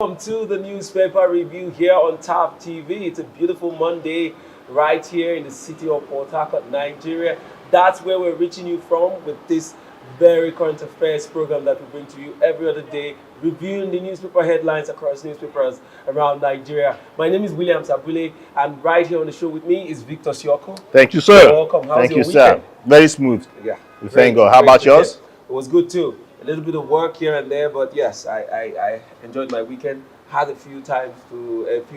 Welcome to the newspaper review here on Top TV. It's a beautiful Monday right here in the city of Port Harcourt, Nigeria. That's where we're reaching you from with this very current affairs program that we bring to you every other day, reviewing the newspaper headlines across newspapers around Nigeria. My name is William Sabule, and right here on the show with me is Victor Sioko. Thank you, sir. You're welcome. How's Thank your you, weekend? sir. Very smooth. Yeah. We thank God. How about yours? It was good too. A little bit of work here and there, but yes, I enjoyed my weekend. Had a few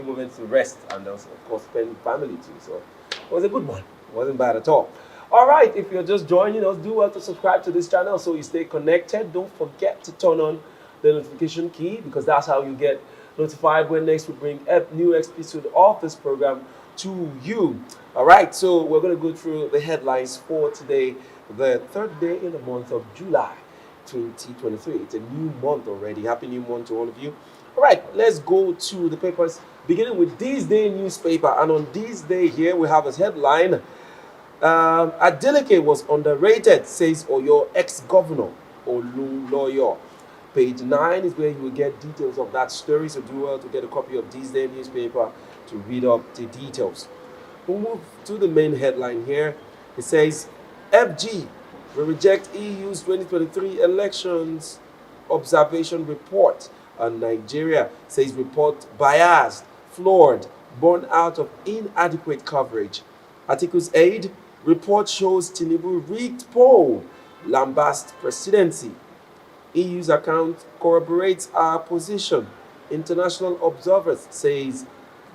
moments to rest, and also, of course, spend with family too. So it was a good one. It wasn't bad at all. All right, if you're just joining us, do well to subscribe to this channel so you stay connected. Don't forget to turn on the notification key, because that's how you get notified when next we bring a new episode of this program to you. All right, so we're going to go through the headlines for today, the third day in the month of July 2023. It's a new month already. Happy new month to all of you. All right, let's go to the papers, beginning with this day newspaper. And on this day here, we have a headline. Adeleke was underrated, says Oyo ex-governor Oluloyo. Page 9 is where you will get details of that story, so do well to get a copy of this day newspaper to read up the details. We'll move to the main headline here. It says, FG will reject EU's 2023 elections observation report. And Nigeria says report biased, flawed, born out of inadequate coverage. Articles aid, report shows Tinubu rigged poll, lambast presidency. EU's account corroborates our position. International observers says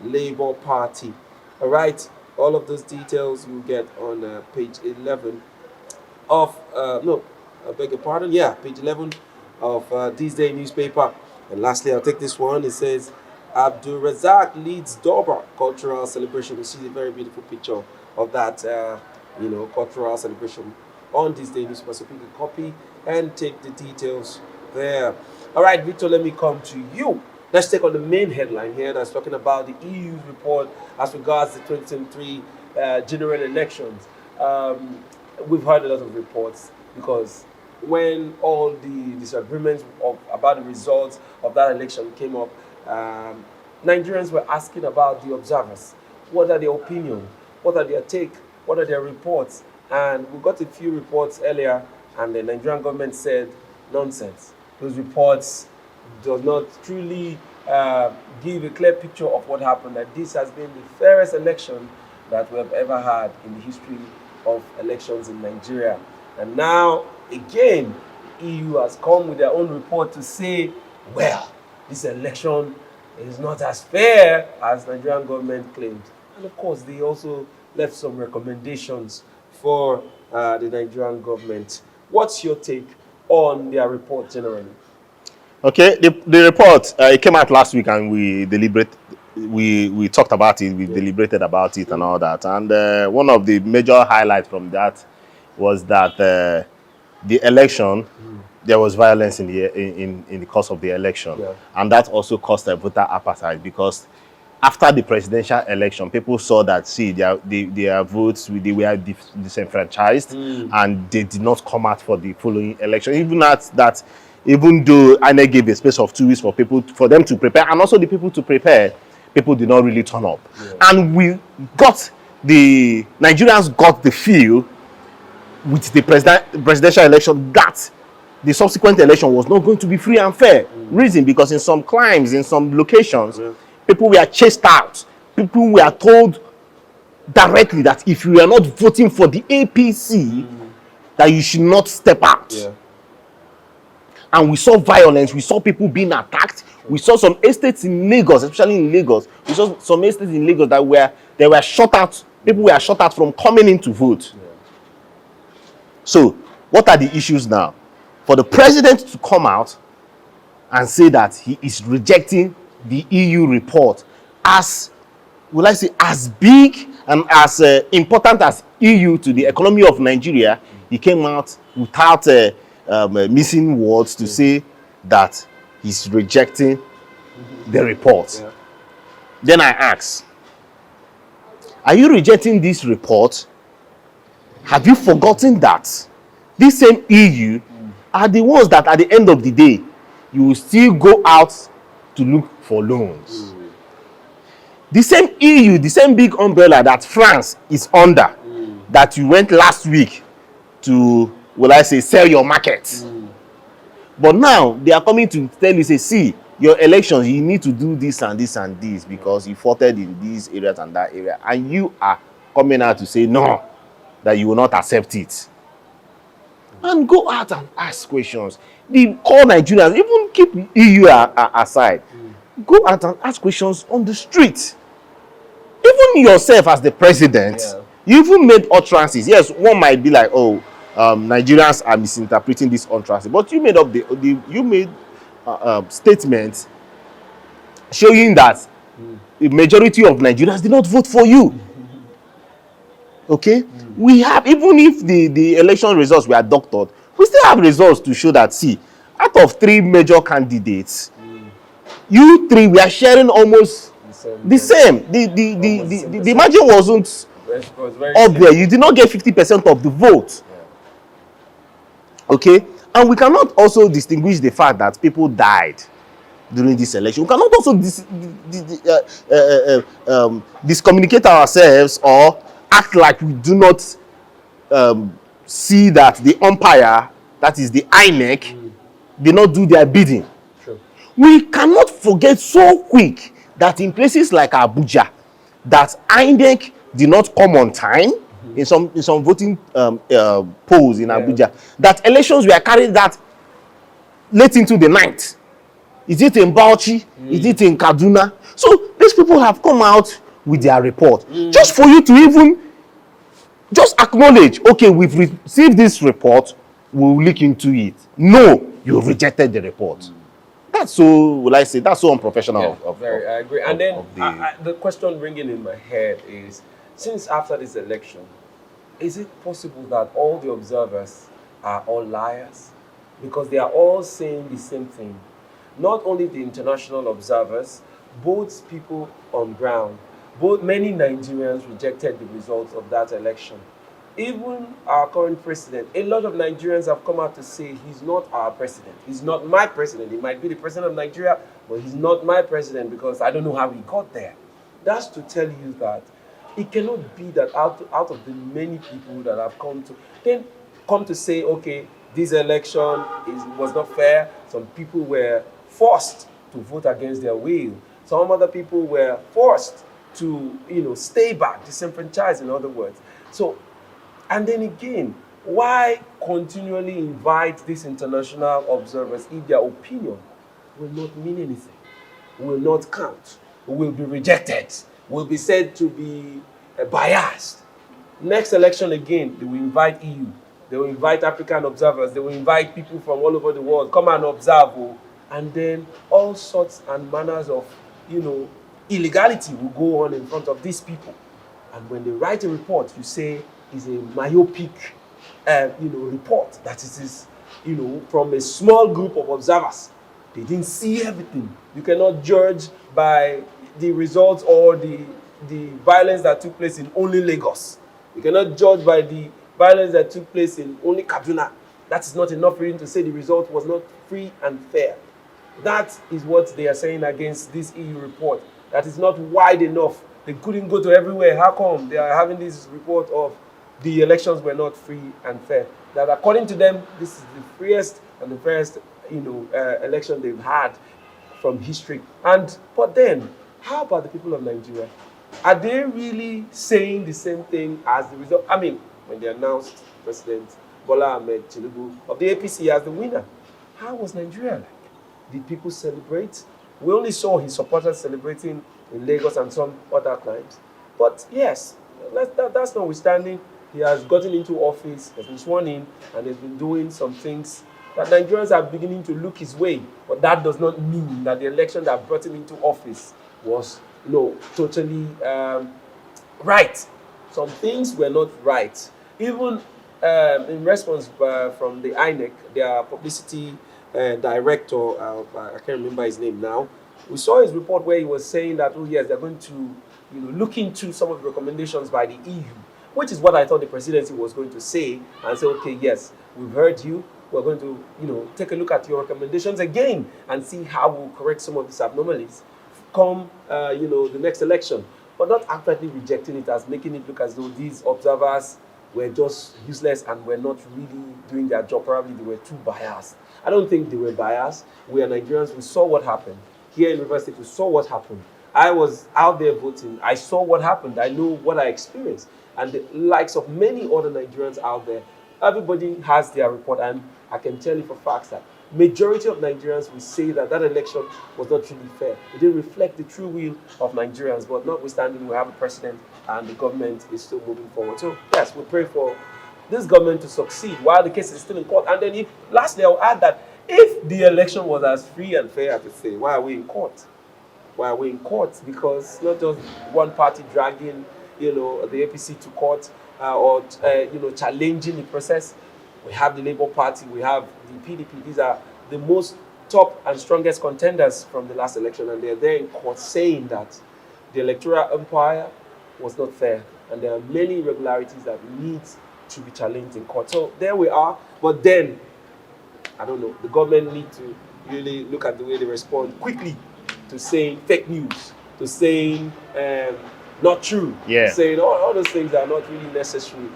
Labour Party. All right, all of those details you get on page 11 of, page 11 of this day newspaper. And lastly, I'll take this one. It says, Abdul Razak leads Dober cultural celebration. You see a very beautiful picture of that, cultural celebration on this day newspaper. So pick a copy and take the details there. All right, Victor, let me come to you. Let's take on the main headline here that's talking about the EU's report as regards the 2023 general elections. We've heard a lot of reports, because when all the disagreements about the results of that election came up, Nigerians were asking about the observers. What are their opinions? What are their take? What are their reports? And we got a few reports earlier, and the Nigerian government said, nonsense. Those reports do not truly give a clear picture of what happened, that this has been the fairest election that we have ever had in the history of elections in Nigeria. And now, again, EU has come with their own report to say, well, this election is not as fair as the Nigerian government claimed. And of course, they also left some recommendations for the Nigerian government. What's your take on their report generally? Okay, the report, it came out last week, and we talked about it, we deliberated about it and all that. And one of the major highlights from that was that the election, there was violence in the course of the election. Yeah. And that also caused a voter appetite, because after the presidential election, people saw that, their votes, they were disenfranchised, and they did not come out for the following election. Even though INEC gave a space of 2 weeks for them to prepare, and also the people to prepare, people did not really turn up. Yeah. And the Nigerians got the feel with the presidential election that the subsequent election was not going to be free and fair. Reason, because in some climes, in some locations, people were chased out. People were told directly that if you are not voting for the APC, that you should not step out. Yeah. And we saw violence. We saw people being attacked. We saw some estates in Lagos, especially in Lagos. We saw some estates in Lagos that were shut out. People were shut out from coming in to vote. Yeah. So, what are the issues now? For the president to come out and say that he is rejecting the EU report as big and as important as EU to the economy of Nigeria, he came out without missing words to say that he's rejecting the report. Yeah. Then I ask, are you rejecting this report? Have you forgotten that this same EU are the ones that at the end of the day, you will still go out to look for loans. The same EU, the same big umbrella that France is under, that you went last week to, will I say, sell your market. But now they are coming to tell you, say, see, your elections, you need to do this and this and this because you voted in these areas and that area. And you are coming out to say no, that you will not accept it. And go out and ask questions. The call Nigerians, even keep EU aside. Go out and ask questions on the street. Even yourself as the president, you even made utterances. Yes, one might be like, oh, Nigerians are misinterpreting this utterance, but you made up you made statements showing that the majority of Nigerians did not vote for you. Okay, we have, even if the election results were doctored, we still have results to show that, see, out of 3 major candidates, you 3 were sharing almost the same. The margin wasn't up there. You did not get 50% of the vote. Okay, and we cannot also distinguish the fact that people died during this election. We cannot also discommunicate ourselves or act like we do not see that the umpire, that is the INEC, did not do their bidding. True. We cannot forget so quick that in places like Abuja, that INEC did not come on time in some voting polls in Abuja, that elections were carried that late into the night. Is it in Bauchi? Is it in Kaduna? So these people have come out with their report. Just for you to even just acknowledge, okay, we've received this report, we'll look into it. No, you rejected the report. That's so, will I say, that's so unprofessional. I agree. And then the question ringing in my head is, since after this election, is it possible that all the observers are all liars? Because they are all saying the same thing. Not only the international observers, both people on ground, many Nigerians rejected the results of that election. Even our current president, a lot of Nigerians have come out to say he's not our president. He's not my president. He might be the president of Nigeria, but he's not my president because I don't know how he got there. That's to tell you that it cannot be that out of the many people that have come to say, okay, this election was not fair. Some people were forced to vote against their will. Some other people were forced to, stay back, disenfranchised, in other words. So, and then again, why continually invite these international observers if their opinion will not mean anything, will not count, will be rejected, will be said to be biased? Next election again, they will invite EU, they will invite African observers, they will invite people from all over the world, come and observe, and then all sorts and manners of, illegality will go on in front of these people. And when they write a report, you say is a myopic, report, that it is, from a small group of observers. They didn't see everything. You cannot judge by the results or the violence that took place in only Lagos. You cannot judge by the violence that took place in only Kaduna. That is not enough for you to say the result was not free and fair. That is what they are saying against this EU report. That is not wide enough. They couldn't go to everywhere. How come they are having this report of the elections were not free and fair? That according to them, this is the freest and the fairest, election they've had from history. But then, how about the people of Nigeria? Are they really saying the same thing as the result? I mean, when they announced President Bola Ahmed Tinubu of the APC as the winner, how was Nigeria like? Did people celebrate? We only saw his supporters celebrating in Lagos and some other climes. But yes, that's notwithstanding, he has gotten into office, has been sworn in, and has been doing some things that Nigerians are beginning to look his way. But that does not mean that the election that brought him into office was, totally right. Some things were not right. Even in response from the INEC, their publicity director, I can't remember his name now, we saw his report where he was saying that, oh yes, they're going to look into some of the recommendations by the EU, which is what I thought the presidency was going to say, and say, okay, yes, we've heard you, we're going to, take a look at your recommendations again and see how we'll correct some of these abnormalities come, the next election. But not actively rejecting it as making it look as though these observers were just useless and were not really doing their job. Probably they were too biased. I don't think they were biased. We are Nigerians. We saw what happened. Here in River State, we saw what happened. I was out there voting. I saw what happened. I know what I experienced. And the likes of many other Nigerians out there, everybody has their report. And I can tell you for facts that majority of Nigerians will say that that election was not really fair. It didn't reflect the true will of Nigerians. But notwithstanding, we have a president and the government is still moving forward. So yes, we pray for this government to succeed while the case is still in court. And then lastly, I'll add that if the election was as free and fair as they say, why are we in court? Why are we in court? Because not just one party dragging, the APC to court or challenging the process. We have the Labour Party, we have the PDP. These are the most top and strongest contenders from the last election, and they're there in court saying that the electoral umpire was not fair, and there are many irregularities that need to be challenged in court. So there we are. But then, I don't know, the government need to really look at the way they respond quickly to saying fake news, to saying not true, saying all those things are not really necessary.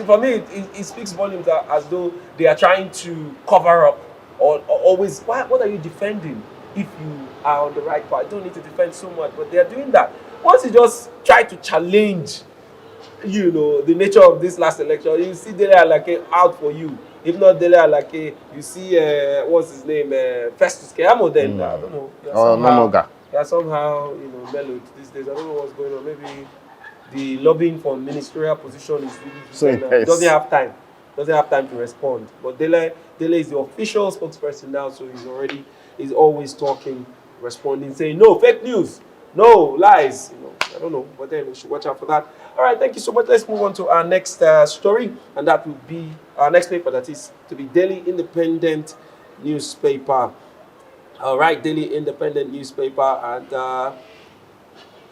For me, it speaks volumes as though they are trying to cover up or always. What are you defending if you are on the right part? You don't need to defend so much, but they are doing that. Once you just try to challenge, the nature of this last election, you see Dele Alake out for you. If not Dele Alake, you see what's his name, Festus Keyamo. Then I don't know. They're somehow, mellowed these days. I don't know what's going on. Maybe the lobbying for ministerial position is really doesn't have time. Doesn't have time to respond. But Dele is the official spokesperson now, so he's always talking, responding, saying no fake news, no lies. I don't know, but then we should watch out for that. All right, thank you so much. Let's move on to our next story, and that will be our next paper. That is to be Daily Independent newspaper. All right, Daily Independent newspaper, and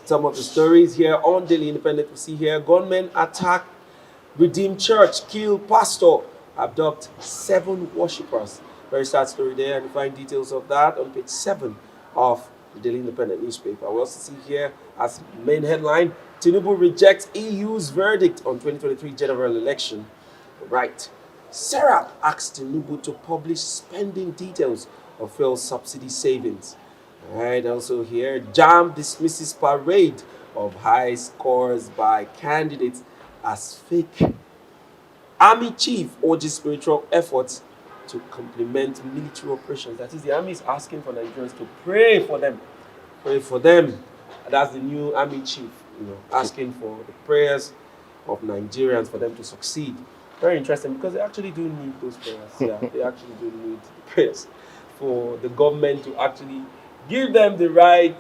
some of the stories here on Daily Independent. We see here: gunmen attack Redeemed Church, kill pastor, abduct 7 worshippers. Very sad story there, and you find details of that on page 7 of the Daily Independent newspaper. We also see here as main headline: Tinubu rejects EU's verdict on 2023 general election. Right. SERAP asks Tinubu to publish spending details of fuel subsidy savings. All right. Also here, JAM dismisses parade of high scores by candidates as fake. Army chief urges spiritual efforts to complement military operations. That is, the army is asking for Nigerians to pray for them. Pray for them. That's the new army chief, asking for the prayers of Nigerians for them to succeed. Very interesting, because they actually do need those prayers. Yeah, they actually do need the prayers for the government to actually give them the right,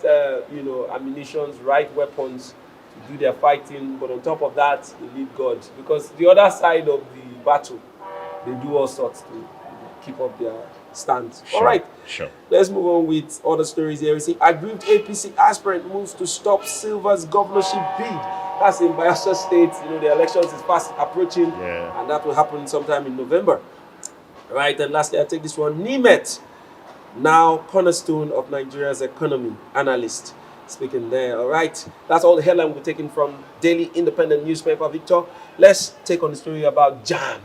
ammunitions, right weapons to do their fighting. But on top of that, they need God, because the other side of the battle, they do all sorts to keep up their stance. All right. Sure. Let's move on with other stories here. We see aggrieved APC aspirant moves to stop Silva's governorship bid. That's in Bayelsa State. The elections is fast approaching, and that will happen sometime in November. Right. And lastly, I take this one. Nimet, now cornerstone of Nigeria's economy, analyst speaking there. All right. That's all the headline we're taking from Daily Independent newspaper. Victor, let's take on the story about JAM.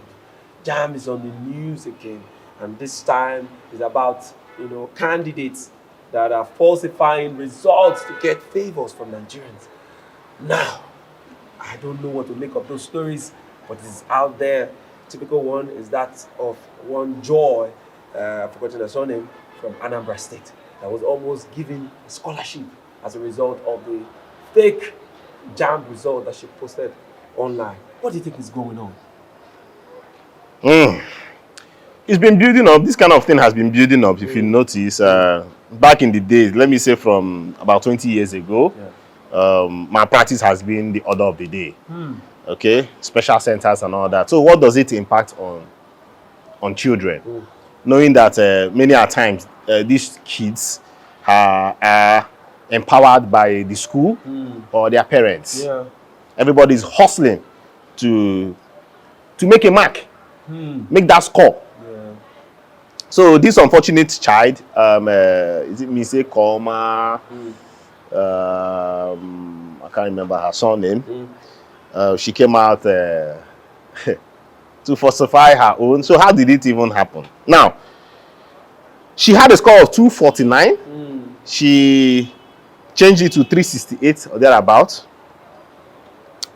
JAM is on the news again. And this time is about, candidates that are falsifying results to get favors from Nigerians. Now, I don't know what to make of those stories, but it's out there. Typical one is that of one Joy, I've forgotten her surname, from Anambra State, that was almost given a scholarship as a result of the fake JAM result that she posted online. What do you think is going on? It's been building up. This kind of thing has been building up. If you notice, back in the days, let me say from about 20 years ago, my practice has been the order of the day. Okay, special centers and all that. So what does it impact on children? Knowing that many a times these kids are empowered by the school or their parents. Everybody's hustling to make a mark, make that score. So this unfortunate child, is it Mise Koma? I can't remember her surname. She came out to falsify her own. So how did it even happen? Now, she had a score of 249. She changed it to 368 or thereabout.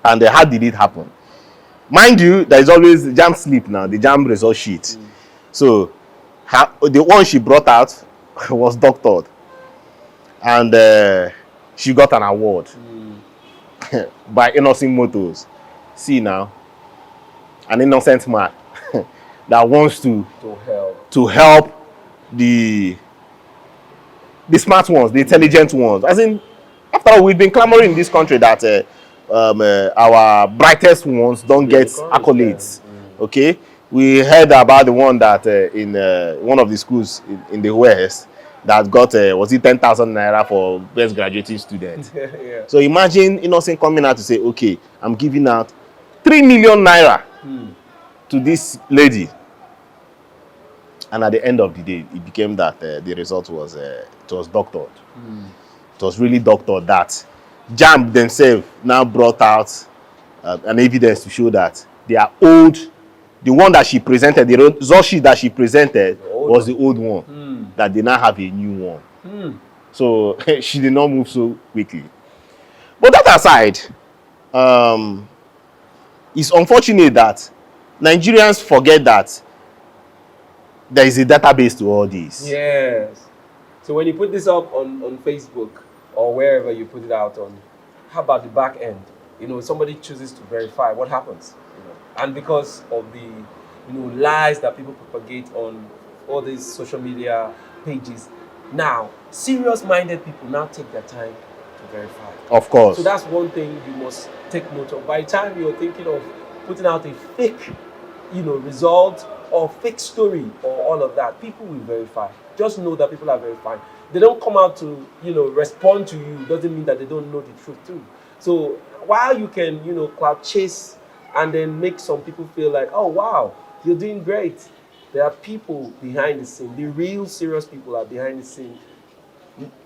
And how did it happen? Mind you, there is always jam slip now, the jam result sheet. So the one she brought out was doctored. And she got an award by Innocent Motors. See now, an innocent man that wants to help the smart ones, the intelligent ones. As in, after all, we've been clamoring in this country that our brightest ones don't get accolades. Okay, we heard about the one that in one of the schools in the West that got was it 10,000 naira for best graduating student. Yeah. So imagine Innocent coming out to say, okay, I'm giving out 3 million naira to this lady. And at the end of the day, it became that the result was it was doctored. It was really doctored that JAMB themselves now brought out an evidence to show that they are old. The one that she presented, the result sheet that she presented was the old one. That they now have a new one. So she did not move so quickly. But that aside, it's unfortunate that Nigerians forget that there is a database to all this. Yes. So when you put this up on Facebook or wherever you put it out on, how about the back end? Somebody chooses to verify, what happens? And because of the lies that people propagate on all these social media pages, now serious-minded people now take their time to verify. Of course. So that's one thing you must take note of. By the time you're thinking of putting out a fake, result or fake story or all of that, people will verify. Just know that people are verifying. They don't come out to, respond to you. Doesn't mean that they don't know the truth too. So while you can, cloud chase and then make some people feel like, oh wow, you're doing great, there are people behind the scene. The real serious people are behind the scene.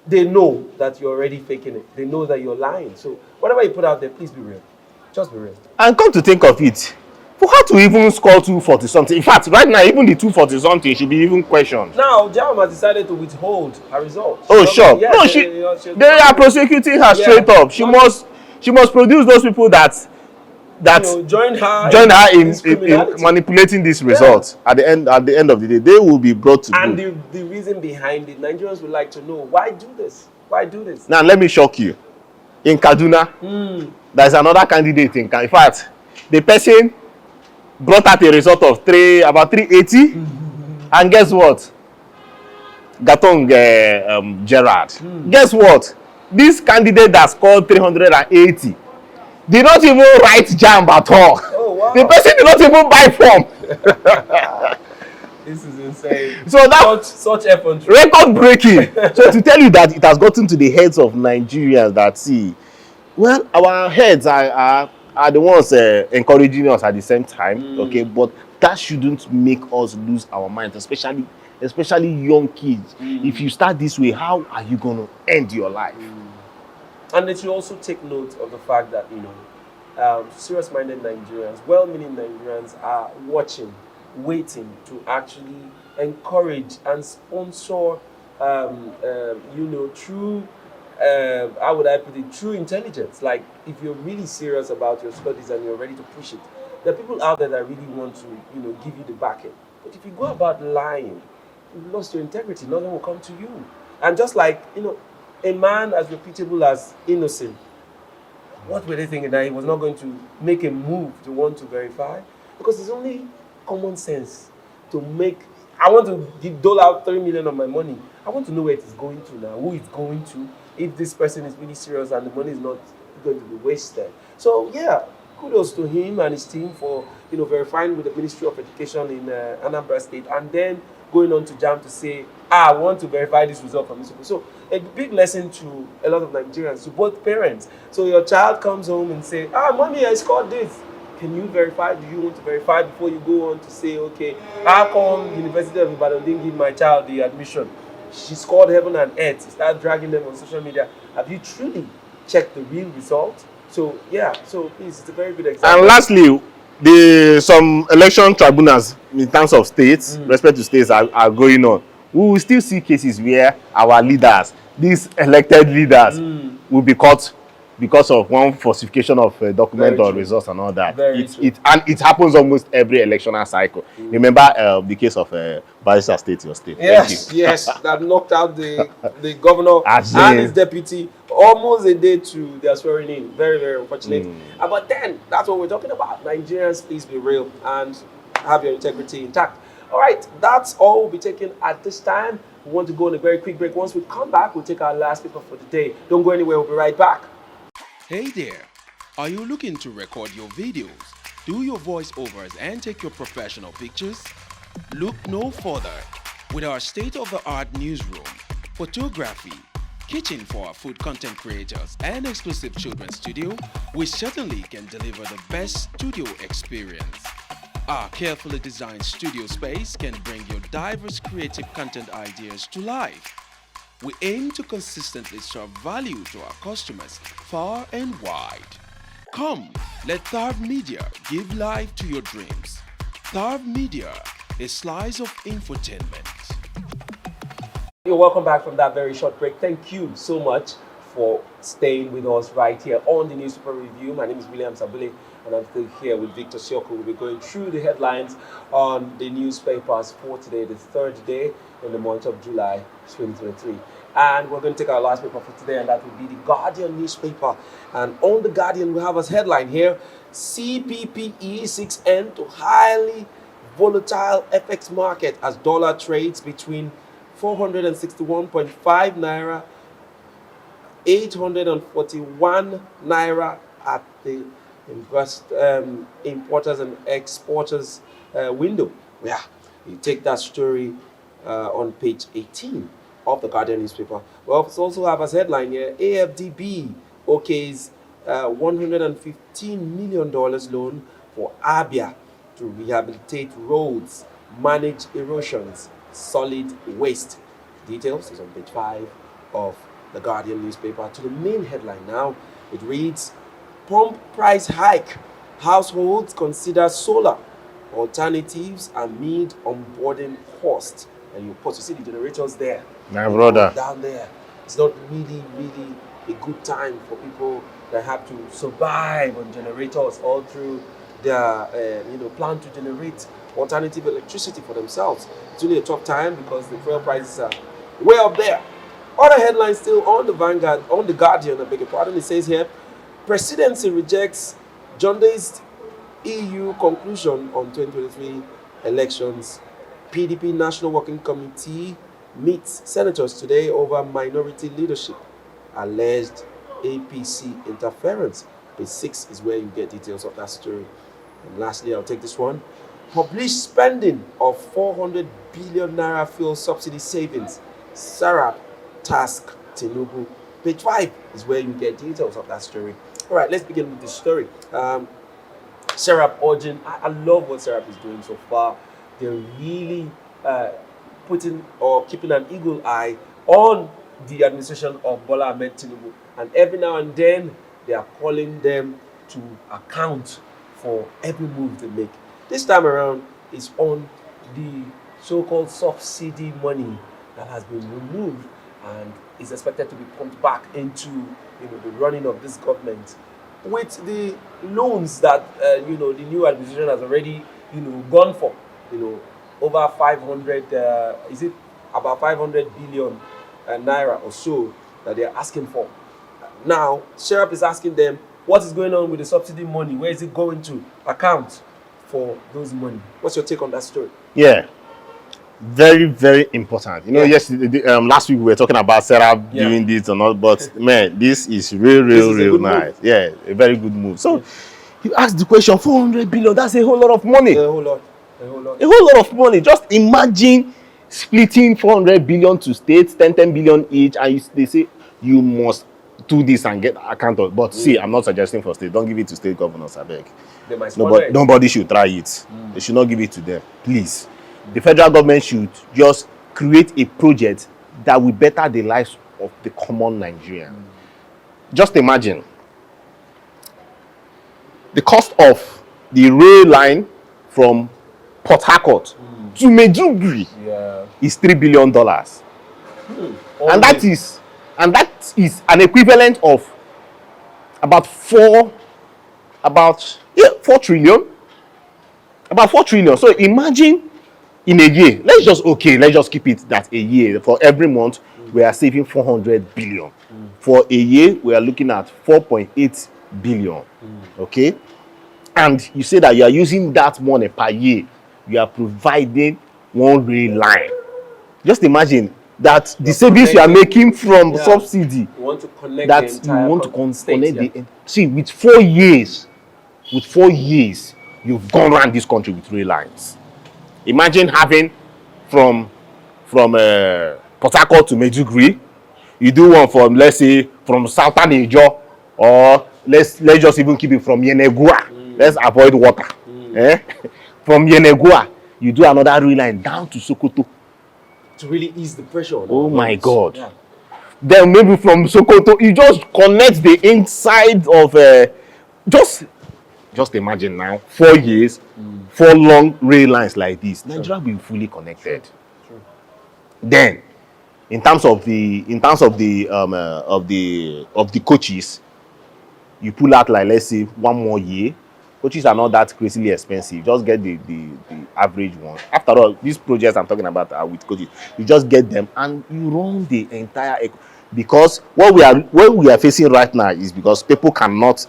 They know that you're already faking it. They know that you're lying. So whatever you put out there, please be real. Just be real. And come to think of it, for her to even score 240 something, in fact, right now, even the 240 something should be even questioned. Now, JAMB has decided to withhold her results. Oh, sure. Yes, No, they are prosecuting her straight up. She must produce those people that join her in manipulating these results. At the end of the day, they will be brought to and the reason behind it, Nigerians would like to know, why do this? Why do this? Now let me shock you. In Kaduna, there's another candidate in fact, the person brought out a result of about 380, and guess what? Gatong Gerard. Guess what? This candidate that scored 380 did not even write JAMB at all. Oh, wow. The person did not even buy form. This is insane. So that such effort. Record breaking. So to tell you that it has gotten to the heads of Nigerians that see, well, our heads are the ones encouraging us at the same time, okay? But that shouldn't make us lose our minds, especially young kids. If you start this way, how are you going to end your life? And they should also take note of the fact that, serious-minded Nigerians, well-meaning Nigerians are watching, waiting to actually encourage and sponsor, true, how would I put it, true intelligence. Like, if you're really serious about your studies and you're ready to push it, there are people out there that really want to, give you the backing. But if you go about lying, you've lost your integrity. Nothing will come to you. And just like, a man as reputable as Innocent, what were they thinking, that he was not going to make a move to want to verify? Because it's only common sense to make. I want to dole out 3 million of my money. I want to know where it is going to now, who it's going to, if this person is really serious and the money is not going to be wasted. So yeah, kudos to him and his team for verifying with the Ministry of Education in Anambra State, and then going on to JAMB to say, I want to verify this result from this people. So a big lesson to a lot of Nigerians, to both parents. So your child comes home and say, mommy, I scored this. can you verify? Do you want to verify before you go on to say, okay, how come University of Ibadan didn't give my child the admission? She scored heaven and earth. Start dragging them on social media. Have you truly checked the real result? So yeah, so please, it's a very good example. And lastly, some election tribunals in terms of states, respect to states, are going on. We will still see cases where our leaders, these elected leaders, will be caught because of one falsification of document or results and all that. And it happens almost every electional cycle. Remember the case of Barrister State, your state. Yes, that knocked out the governor and his deputy almost a day to their swearing in. Very, very unfortunate. But then, that's what we're talking about. Nigerians, please be real and have your integrity intact. All right, that's all we'll be taking at this time. We want to go on a very quick break. Once we come back, we'll take our last paper for the day. Don't go anywhere, we'll be right back. Hey there, are you looking to record your videos, do your voiceovers and take your professional pictures? Look no further. With our state-of-the-art newsroom, photography, kitchen for our food content creators and exclusive children's studio, we certainly can deliver the best studio experience. Our carefully designed studio space can bring your diverse creative content ideas to life. We aim to consistently serve value to our customers far and wide. Come, let Tharv Media give life to your dreams. Tharv Media, a slice of infotainment. You're welcome back from that very short break. Thank you so much for staying with us right here on the Newspaper Review. My name is William Sabule, and I'm still here with Victor Sioko. We'll be going through the headlines on the newspapers for today, the third day in the month of July 2023. And we're going to take our last paper for today, and that will be the Guardian newspaper. And on the Guardian, we have as headline here, CPPE 6N to highly volatile FX market as dollar trades between 461.5 naira, 841 naira at the importers and exporters window. Yeah, you take that story on page 18 of the Guardian newspaper. We also have as headline here, AFDB okays $115 million loan for Abia to rehabilitate roads, manage erosions, solid waste. Details is on page 5 of the Guardian newspaper. To the main headline now, it reads, pump price hike, households consider solar alternatives amid onboarding cost. And you see the generators there. My brother. Down there. It's not really a good time for people that have to survive on generators all through their plan to generate alternative electricity for themselves. It's really a tough time because the fuel prices are way up there. Other headlines still on the Vanguard, on the Guardian, I beg your pardon. It says here, Presidency rejects jaundiced EU conclusion on 2023 elections. PDP National Working Committee meets senators today over minority leadership. Alleged APC interference. Page 6 is where you get details of that story. And lastly, I'll take this one. Published spending of 400 billion naira fuel subsidy savings. SERAP task Tinubu. Page 5 is where you get details of that story. All right, let's begin with this story. SERAP urging, I love what SERAP is doing so far. They're really putting or keeping an eagle eye on the administration of Bola Ahmed Tinubu. And every now and then, they are calling them to account for every move they make. This time around, it's on the so-called subsidy money that has been removed and is expected to be pumped back into the running of this government. With the loans that the new administration has already gone for, over 500, is it about 500 billion naira or so that they're asking for. Now, SERAP is asking them, what is going on with the subsidy money? Where is it going to account for those money? What's your take on that story? Yeah, very, very important. Yesterday, last week we were talking about SERAP doing this and all, but man, this is real nice. Move. Yeah, a very good move. So you asked the question, 400 billion, that's a whole lot of money. A whole lot of money. Just imagine splitting 400 billion to states, 10 billion each, and they say you must do this and get account of. But see, I'm not suggesting for states. Don't give it to state governors, I beg. they might squander it. Nobody should try it. They should not give it to them, please. The federal government should just create a project that will better the lives of the common Nigerian. Just imagine the cost of the rail line from Port Harcourt to Maiduguri is $3 billion. And that is an equivalent of about 4 trillion. About 4 trillion. So imagine in a year, let's just keep it that a year. For every month, we are saving 400 billion. For a year, we are looking at 4.8 billion. Okay? And you say that you are using that money per year. You are providing one rail line. Just imagine that the savings you are making from subsidy. You want to connect That the you entire want to connect state, the. See, with 4 years, you've gone around this country with rail lines. Imagine having from Port Harcourt to Maiduguri. You do one from, let's say, from Southern Ijo, or let's just even keep it from Yenegua. Let's avoid water. From Yenegua, you do another rail line down to Sokoto. To really ease the pressure on Oh my God. Yeah. Then maybe from Sokoto, you just connect the inside of just imagine now, 4 years, 4 long rail lines like this. Nigeria will be fully connected. True. Then, in terms of the coaches, you pull out, like, let's say 1 more year. Coaches are not that crazily expensive. Just get the average one. After all, these projects I'm talking about are with coaches. You just get them and you run the entire. Because what we are facing right now is because people cannot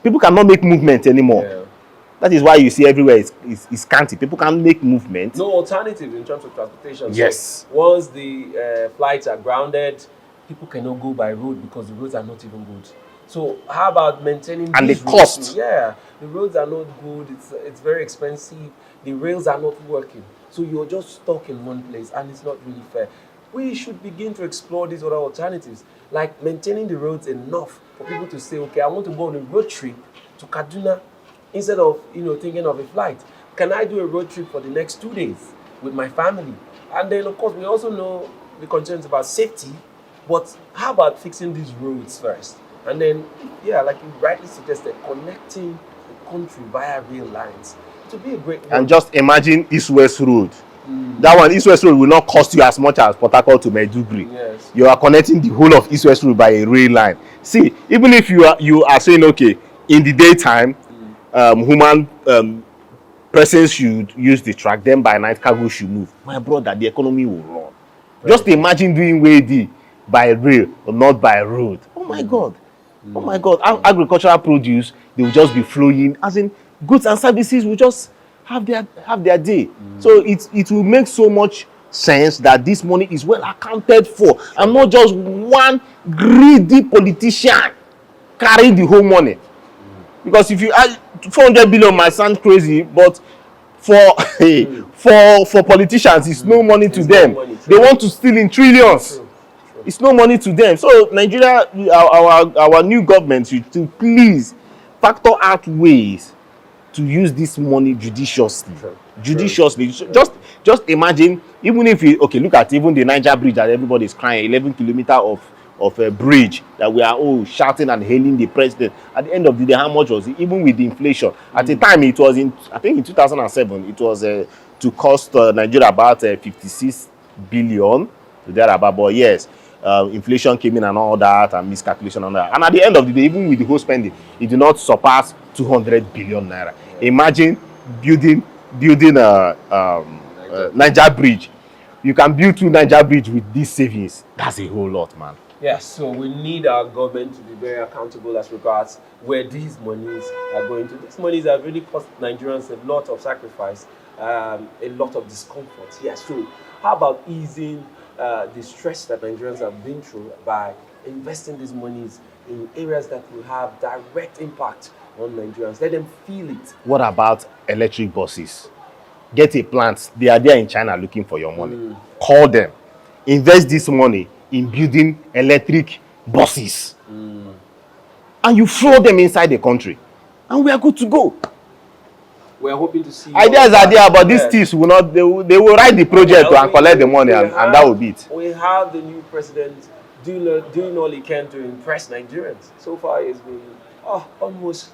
make movement anymore. Yeah. That is why you see everywhere is scanty. People can't make movement. No alternatives in terms of transportation. Yes. So once the flights are grounded, people cannot go by road because the roads are not even good. So how about maintaining And these the cost? roads? Yeah, the roads are not good. It's very expensive. The rails are not working. So you're just stuck in one place, and it's not really fair. We should begin to explore these other alternatives, like maintaining the roads enough for people to say, okay, I want to go on a road trip to Kaduna instead of thinking of a flight. Can I do a road trip for the next 2 days with my family? And then, of course, we also know the concerns about safety, but how about fixing these roads first? And then, like you rightly suggested, connecting the country via rail lines. It would be a great one. And just imagine East-West Road. That one, East-West Road, will not cost you as much as Port Harcourt to Maiduguri. Yes. You are connecting the whole of East-West Road by a rail line. See, even if you are saying, okay, in the daytime, human persons should use the track, then by night cargo should move. My brother, the economy will run. Right. Just imagine doing WAD by rail or not by road. Oh my God. Oh my God. Agricultural produce, they will just be flowing, as in goods and services will just have their day. So it will make so much sense that this money is well accounted for, and not just one greedy politician carrying the whole money. Because if you add 400 billion might sound crazy, but for politicians, it's no money to them. No money. They want to steal in trillions. True. It's no money to them. So Nigeria, our new government should please factor out ways to use this money judiciously. Just imagine, even if look at even the Niger bridge that everybody is crying, 11 kilometers of a bridge that we are shouting and hailing the president. At the end of the day, how much was it? Even with the inflation, at the time it was in 2007, it was to cost Nigeria about 56 billion to thereabout. But yes, inflation came in and all that, and miscalculation and all that. And at the end of the day, even with the whole spending, it did not surpass 200 billion naira. Imagine building Niger bridge. You can build 2 Niger bridge with these savings. That's a whole lot, man. Yes, so we need our government to be very accountable as regards where these monies are going to. These monies have really cost Nigerians a lot of sacrifice, a lot of discomfort. Yes, so how about easing the stress that Nigerians have been through by investing these monies in areas that will have direct impact on Nigerians? Let them feel it. What about electric buses? Get a plant. They are there in China looking for your money. Call them. Invest this money in building electric buses. And you throw them inside the country. and we are good to go. We're hoping to see Ideas are there, but these thieves will not. They will write the project and collect the money, and that will be it. We have the new president doing all he can to impress Nigerians. So far, he's been almost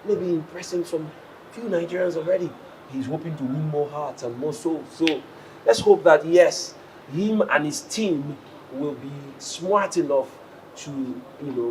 maybe impressing some few Nigerians already. He's hoping to win more hearts and more souls. So let's hope that yes, him and his team will be smart enough to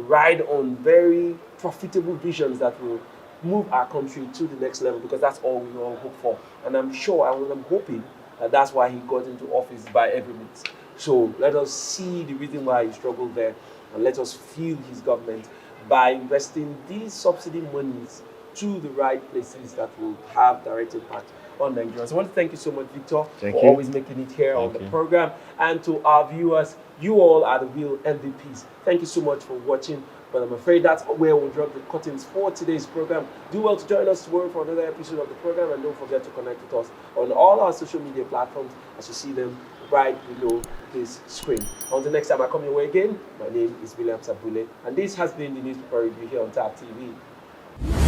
ride on very profitable visions that will move our country to the next level, because that's all we all hope for. And I'm sure, I'm hoping that that's why he got into office by every means. So let us see the reason why he struggled there, and let us fuel his government by investing these subsidy monies to the right places that will have direct impact on Nigerians. I want to thank you so much, Victor, for always making it here on the program. And to our viewers, you all are the real MVPs. Thank you so much for watching. But I'm afraid that's where we'll drop the curtains for today's program. Do well to join us tomorrow for another episode of the program, and don't forget to connect with us on all our social media platforms as you see them right below this screen. Until next time I come your way again, my name is William Sabule, and this has been the Newspaper Review here on TAP TV.